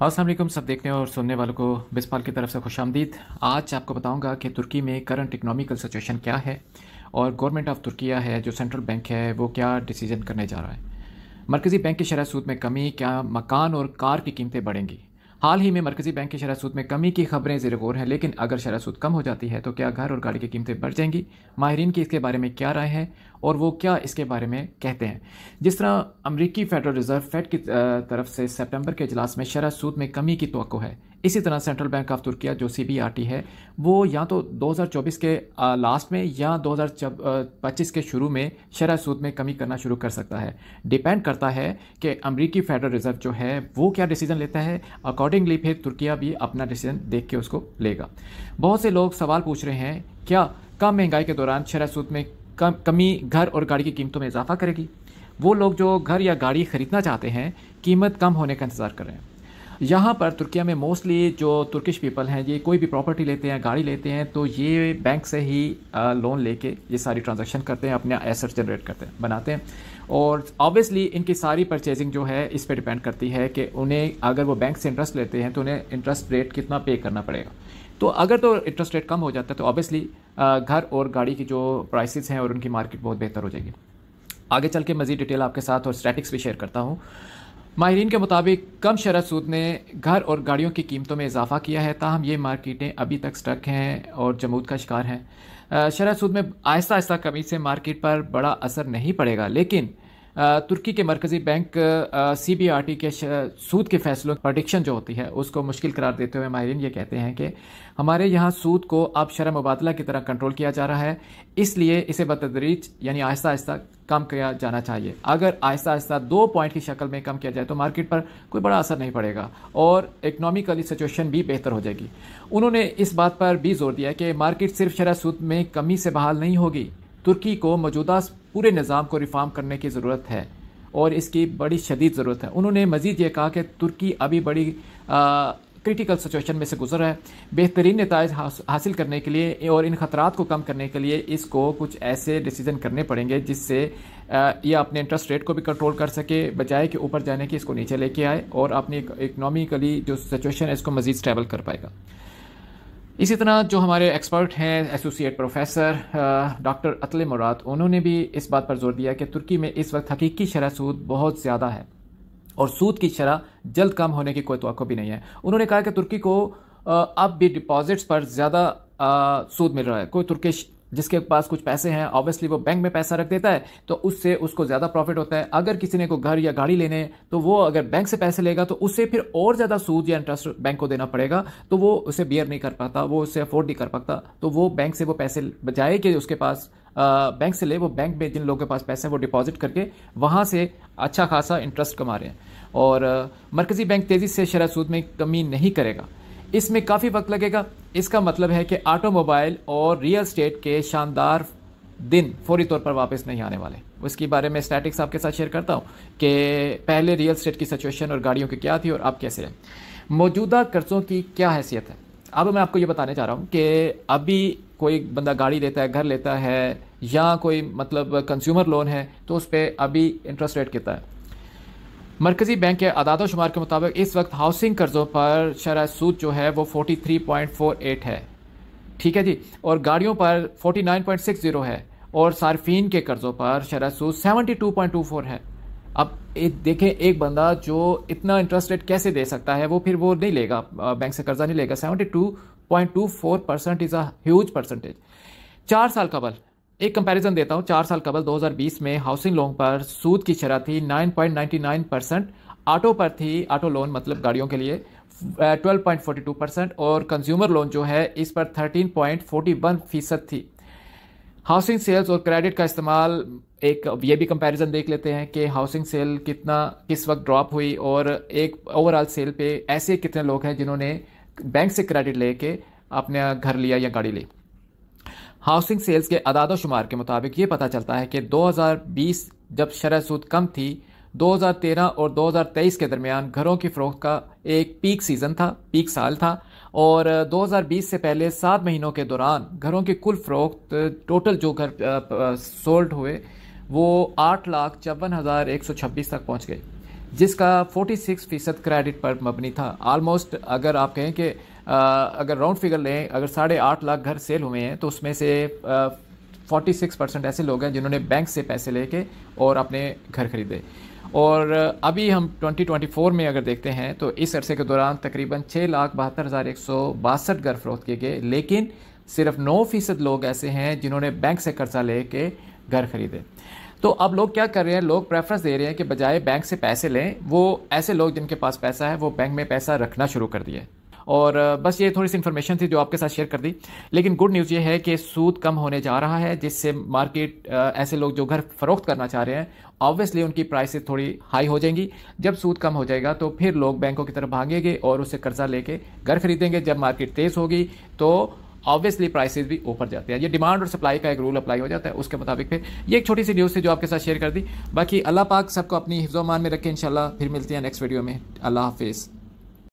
अस्सलाम वालेकुम सब देखने और सुनने वालों को बिस्पाल की तरफ से खुशामदीद। आज आपको बताऊंगा कि तुर्की में करंट इकोनॉमिकल सिचुएशन क्या है और गवर्नमेंट ऑफ तुर्किया है जो सेंट्रल बैंक है वो क्या डिसीजन करने जा रहा है। मरकज़ी बैंक की शरह सूद में कमी, क्या मकान और कार की कीमतें बढ़ेंगी। हाल ही में मरकज़ी बैंक की शरह सूद में कमी की खबरें ज़ेर गौर हैं, लेकिन अगर शरह सूद कम हो जाती है तो क्या घर और गाड़ी की कीमतें बढ़ जाएंगी। माहिरीन की इसके बारे में क्या राय है और वो क्या इसके बारे में कहते हैं। जिस तरह अमरीकी फेडरल रिजर्व फेड की तरफ से सितंबर के इजलास में शरह सूद में कमी की तवक्को है, इसी तरह सेंट्रल बैंक ऑफ तुर्किया जो CBRT है वो या तो 2024 के लास्ट में या 2025 के शुरू में शरह सूद में कमी करना शुरू कर सकता है। डिपेंड करता है कि अमरीकी फेडरल रिजर्व जो है वो क्या डिसीजन लेता है, अकॉर्डिंगली फिर तुर्किया भी अपना डिसीजन देख के उसको लेगा। बहुत से लोग सवाल पूछ रहे हैं, क्या कम महंगाई के दौरान शरह सूद में कमी घर और गाड़ी की कीमतों में इजाफा करेगी। वो लोग जो घर या गाड़ी खरीदना चाहते हैं कीमत कम होने का इंतज़ार कर रहे हैं। यहाँ पर तुर्किया में मोस्टली जो तुर्किश पीपल हैं ये कोई भी प्रॉपर्टी लेते हैं, गाड़ी लेते हैं तो ये बैंक से ही लोन लेके ये सारी ट्रांजैक्शन करते हैं, अपने एसेट्स जनरेट करते हैं, बनाते हैं। और ऑब्वियसली इनकी सारी परचेजिंग जो है इस पर डिपेंड करती है कि उन्हें अगर वो बैंक से इंटरेस्ट लेते हैं तो उन्हें इंटरेस्ट रेट कितना पे करना पड़ेगा। तो अगर तो इंटरेस्ट रेट कम हो जाता है तो ऑब्वियसली घर और गाड़ी की जो प्राइसेस हैं और उनकी मार्केट बहुत बेहतर हो जाएगी। आगे चल के मज़ीद डिटेल आपके साथ और स्टैटिक्स भी शेयर करता हूँ। माहिरीन के मुताबिक कम शरह सूद ने घर और गाड़ियों की कीमतों में इजाफा किया है, ताहम ये मार्केटें अभी तक स्टक हैं और जमूद का शिकार हैं। शरह सूद में आहिस्ता आहिस्ता कमी से मार्केट पर बड़ा असर नहीं पड़ेगा, लेकिन तुर्की के मरकज़ी बैंक CBRT के सूद के फैसलों की प्रेडिक्शन जो होती है उसको मुश्किल करार देते हुए माहिरीन ये कहते हैं कि हमारे यहाँ सूद को अब शरह मुबादला की तरह कंट्रोल किया जा रहा है, इसलिए इसे बतदरीज यानी आहिस्ता आहिस्ता कम किया जाना चाहिए। अगर आहिस्ता आहिस्ता 2 पॉइंट की शक्ल में कम किया जाए तो मार्केट पर कोई बड़ा असर नहीं पड़ेगा और इकनॉमिकली सिचुएशन भी बेहतर हो जाएगी। उन्होंने इस बात पर भी जोर दिया कि मार्केट सिर्फ शरह सूद में कमी से बहाल नहीं होगी, तुर्की को मौजूदा पूरे निज़ाम को रिफॉर्म करने की ज़रूरत है और इसकी बड़ी शदीद ज़रूरत है। उन्होंने मज़ीद ये कहा कि तुर्की अभी बड़ी क्रिटिकल सिचुएशन में से गुजर रहा है। बेहतरीन नताइज हासिल करने के लिए और इन ख़तरात को कम करने के लिए इसको कुछ ऐसे डिसीजन करने पड़ेंगे जिससे यह अपने इंटरेस्ट रेट को भी कंट्रोल कर सके, बजाय कि ऊपर जाने की इसको नीचे लेके आए और अपनी इकनॉमिकली जो सिचुएशन है इसको मज़ीद स्टेबल कर पाएगा। इसी तरह जो हमारे एक्सपर्ट हैं एसोसिएट प्रोफेसर डॉक्टर अतले मुराद, उन्होंने भी इस बात पर जोर दिया कि तुर्की में इस वक्त हकीकी शरह सूद बहुत ज़्यादा है और सूद की शरह जल्द कम होने की कोई तवक्को भी नहीं है। उन्होंने कहा कि तुर्की को अब भी डिपॉजिट्स पर ज़्यादा सूद मिल रहा है। कोई तुर्किश जिसके पास कुछ पैसे हैं ऑब्वियसली वो बैंक में पैसा रख देता है तो उससे उसको ज़्यादा प्रॉफिट होता है। अगर किसी ने को घर या गाड़ी लेने तो वो अगर बैंक से पैसे लेगा तो उससे फिर और ज़्यादा सूद या इंटरेस्ट बैंक को देना पड़ेगा, तो वो उसे बियर नहीं कर पाता, वो उसे अफोर्ड नहीं कर पाता। तो वो बैंक से वो पैसे बजाय कि उसके पास बैंक से ले, वो बैंक में जिन लोगों के पास पैसे हैं वो डिपॉजिट करके वहाँ से अच्छा खासा इंटरेस्ट कमा रहे हैं। और मरकज़ी बैंक तेज़ी से शरह सूद में कमी नहीं करेगा, इसमें काफ़ी वक्त लगेगा। इसका मतलब है कि ऑटोमोबाइल और रियल एस्टेट के शानदार दिन फौरी तौर पर वापस नहीं आने वाले। उसके बारे में स्टैटिक्स आपके साथ शेयर करता हूँ कि पहले रियल एस्टेट की सिचुएशन और गाड़ियों की क्या थी और अब कैसे है, मौजूदा कर्ज़ों की क्या हैसियत है। अब मैं आपको ये बताने चाह रहा हूँ कि अभी कोई बंदा गाड़ी लेता है, घर लेता है या कोई मतलब कंज्यूमर लोन है तो उस पर अभी इंटरेस्ट रेट कितना है। मरकज़ी बैंक के आदाद शुमार के मुताबिक इस वक्त हाउसिंग कर्ज़ों पर शरह सूद जो है वो 43.48 है, ठीक है जी, और गाड़ियों पर 49.60 है और सार्फिन के कर्ज़ों पर शरह सूद 72.24 है। अब देखें एक बंदा जो इतना इंटरेस्ट रेट कैसे दे सकता है, वो फिर वो नहीं लेगा, बैंक से कर्जा नहीं लेगा। 72.24% इज़ अ ह्यूज परसेंटेज। 4 साल कबल एक कंपैरिजन देता हूँ, 4 साल कबल 2020 में हाउसिंग लोन पर सूद की शरह थी 9.99%, ऑटो पर थी, ऑटो लोन मतलब गाड़ियों के लिए 12.42% और कंज्यूमर लोन जो है इस पर 13.41% थी। हाउसिंग सेल्स और क्रेडिट का इस्तेमाल, एक ये भी कंपैरिजन देख लेते हैं कि हाउसिंग सेल किस वक्त ड्रॉप हुई और एक ओवरऑल सेल पे ऐसे कितने लोग हैं जिन्होंने बैंक से क्रेडिट लेके अपना घर लिया या गाड़ी ली। हाउसिंग सेल्स के आदाद शुमार के मुताबिक ये पता चलता है कि 2020 जब शरह सूद कम थी, 2013 और 2023 के दरमियान घरों की फ़रोख्त का एक पीक सीज़न था, पीक साल था और 2020 से पहले 7 महीनों के दौरान घरों की कुल फ़रोख्त टोटल जो घर सोल्ड हुए वो 8,54,126 तक पहुँच गए। जिसका 46% क्रेडिट पर मबनी था। आलमोस्ट अगर आप कहें कि अगर राउंड फिगर लें, अगर 8.5 लाख घर सेल हुए हैं तो उसमें से 46% ऐसे लोग हैं जिन्होंने बैंक से पैसे लेके और अपने घर खरीदे। और अभी हम 2024 में अगर देखते हैं तो इस अरसे के दौरान तकरीबन 6,72,162 घर फरोख्त किए गए, लेकिन सिर्फ 9% लोग ऐसे हैं जिन्होंने बैंक से कर्जा लेके घर खरीदे। तो अब लोग क्या कर रहे हैं, लोग प्रेफरेंस दे रहे हैं कि बजाय बैंक से पैसे लें, वो ऐसे लोग जिनके पास पैसा है वो बैंक में पैसा रखना शुरू कर दिया। और बस ये थोड़ी सी इन्फॉर्मेशन थी जो आपके साथ शेयर कर दी। लेकिन गुड न्यूज़ ये है कि सूद कम होने जा रहा है, जिससे मार्केट ऐसे लोग जो घर फरोख्त करना चाह रहे हैं ऑब्वियसली उनकी प्राइसेस थोड़ी हाई हो जाएंगी। जब सूद कम हो जाएगा तो फिर लोग बैंकों की तरफ भागेंगे और उससे कर्जा लेके घर खरीदेंगे। जब मार्केट तेज़ होगी तो ऑब्वियसली प्राइसेस भी ऊपर जाते हैं। ये डिमांड और सप्लाई का एक रूल अप्लाई हो जाता है, उसके मुताबिक फिर ये एक छोटी सी न्यूज़ थी जो आपके साथ शेयर कर दी। बाकी अल्लाह पाक सबको अपनी हिफ्ज़-ओ-अमान में रखें। इंशाल्लाह फिर मिलते हैं नेक्स्ट वीडियो में। अल्लाह हाफिज़।